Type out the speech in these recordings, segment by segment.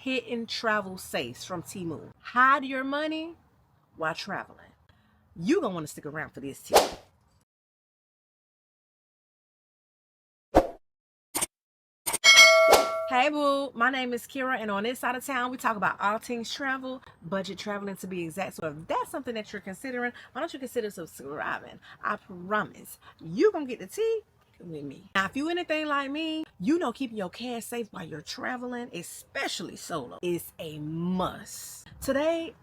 hidden travel safes from Temu. Hide your money while traveling. You're gonna want to stick around for this tip. Hey boo, my name is Kira, and on this side of town we talk about all things travel, budget traveling to be exact. So if that's something that you're considering, why don't you consider subscribing? I promise you're gonna get the tea with me. Now if you anything like me, you know keeping your cash safe while you're traveling, especially solo, is a must. Today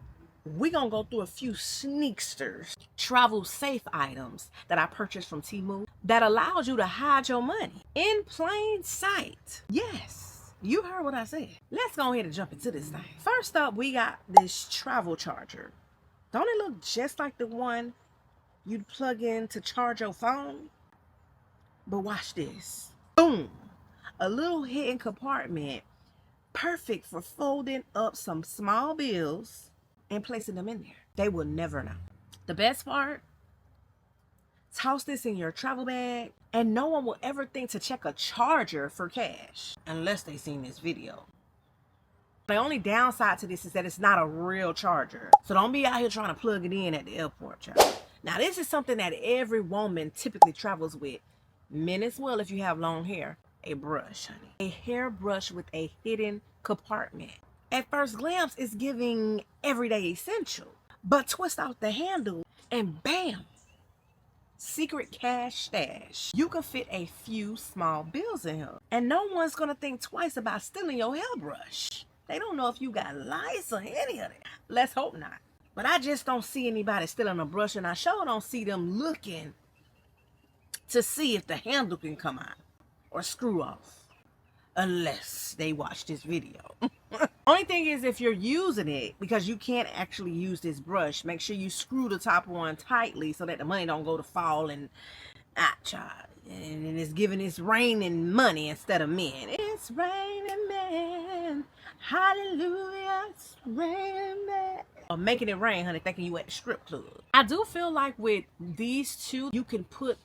we're gonna go through a few sneaksters, travel safe items that I purchased from Temu that allows you to hide your money in plain sight. Yes, you heard what I said. Let's go ahead and jump into this thing. First up, we got this travel charger. Don't it look just like the one you'd plug in to charge your phone? But watch this. Boom! A little hidden compartment, perfect for folding up some small bills and placing them in there. They will never know. The best part, toss this in your travel bag and no one will ever think to check a charger for cash unless they seen this video. The only downside to this is that it's not a real charger. So don't be out here trying to plug it in at the airport, child. Now this is something that every woman typically travels with. Men as well if you have long hair. A brush, honey. A hairbrush with a hidden compartment. At first glance, it's giving everyday essential. But twist out the handle and bam! Secret cash stash. You can fit a few small bills in here. And no one's gonna think twice about stealing your hairbrush. They don't know if you got lice or any of it. Let's hope not. But I just don't see anybody stealing a brush, and I sure don't see them looking to see if the handle can come out or screw off. Unless they watch this video. Only thing is, if you're using it, because you can't actually use this brush, make sure you screw the top one tightly so that the money don't go to fall and child. And it's giving it's raining money instead of men. It's raining men. Hallelujah. It's raining men. Or making it rain, honey, thinking you at the strip club. I do feel like with these two, you can put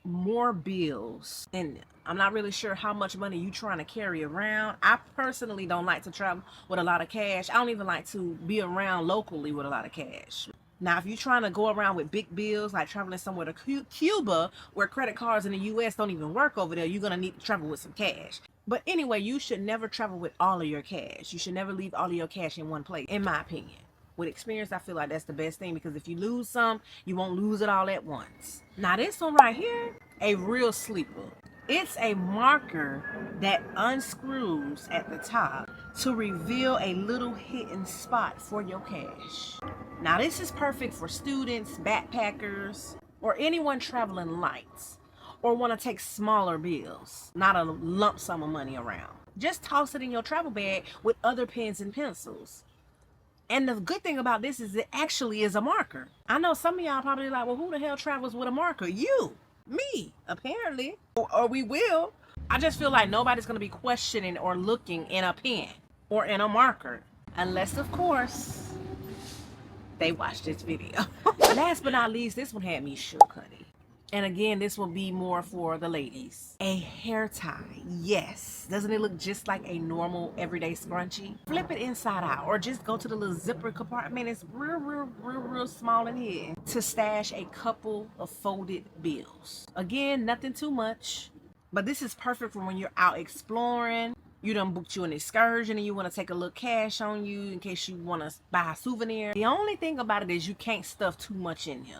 more bills in them. I'm not really sure how much money you trying to carry around. I personally don't like to travel with a lot of cash. I don't even like to be around locally with a lot of cash. Now, if you're trying to go around with big bills, like traveling somewhere to Cuba, where credit cards in the US don't even work over there, you're going to need to travel with some cash. But anyway, you should never travel with all of your cash. You should never leave all of your cash in one place, in my opinion. With experience, I feel like that's the best thing, because if you lose some, you won't lose it all at once. Now, this one right here, a real sleeper. It's a marker that unscrews at the top to reveal a little hidden spot for your cash. Now, this is perfect for students, backpackers, or anyone traveling light or want to take smaller bills, not a lump sum of money around. Just toss it in your travel bag with other pens and pencils. And the good thing about this is it actually is a marker. I know some of y'all probably like, well, who the hell travels with a marker? You. Me, apparently, or we will. I just feel like nobody's going to be questioning or looking in a pen or in a marker, unless, of course, they watch this video. Last but not least, this one had me shook, honey. And again, this will be more for the ladies. A hair tie. Yes. Doesn't it look just like a normal everyday scrunchie? Flip it inside out, or just go to the little zipper compartment. It's real small in here to stash a couple of folded bills. Again, nothing too much, but this is perfect for when you're out exploring. You done booked you an excursion and you want to take a little cash on you in case you want to buy a souvenir. The only thing about it is you can't stuff too much in here.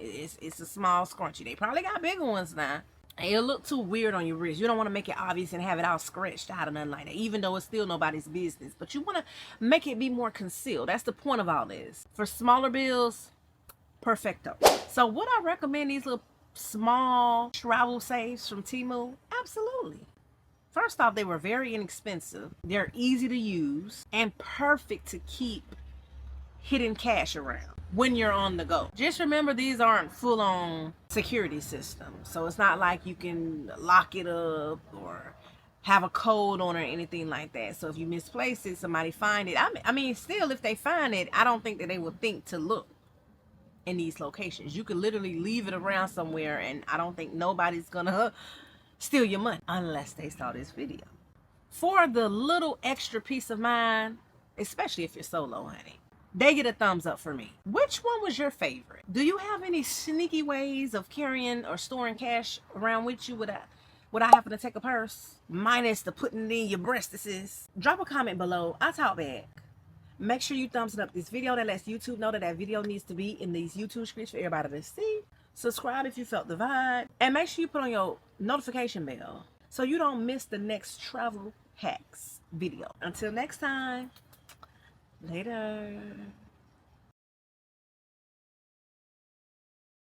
It's a small scrunchie. They probably got bigger ones now. It'll look too weird on your wrist. You don't want to make it obvious and have it all scratched out or nothing like that, even though it's still nobody's business. But you want to make it be more concealed. That's the point of all this. For smaller bills, perfecto. So would I recommend these little small travel safes from Temu? Absolutely. First off, they were very inexpensive. They're easy to use and perfect to keep hidden cash around when you're on the go. Just remember, these aren't full-on security systems, so it's not like you can lock it up or have a code on it or anything like that. So if you misplace it, somebody find it. I mean, still, if they find it, I don't think that they would think to look in these locations. You could literally leave it around somewhere and I don't think nobody's gonna steal your money unless they saw this video. For the little extra peace of mind, especially if you're solo, honey, they get a thumbs up for me. Which one was your favorite? Do you have any sneaky ways of carrying or storing cash around with you without having to take a purse? Minus the putting it in your breastises. Drop a comment below. I'll talk back. Make sure you thumbs up this video. That lets YouTube know that that video needs to be in these YouTube scripts for everybody to see. Subscribe if you felt the vibe. And make sure you put on your notification bell so you don't miss the next travel hacks video. Until next time, later.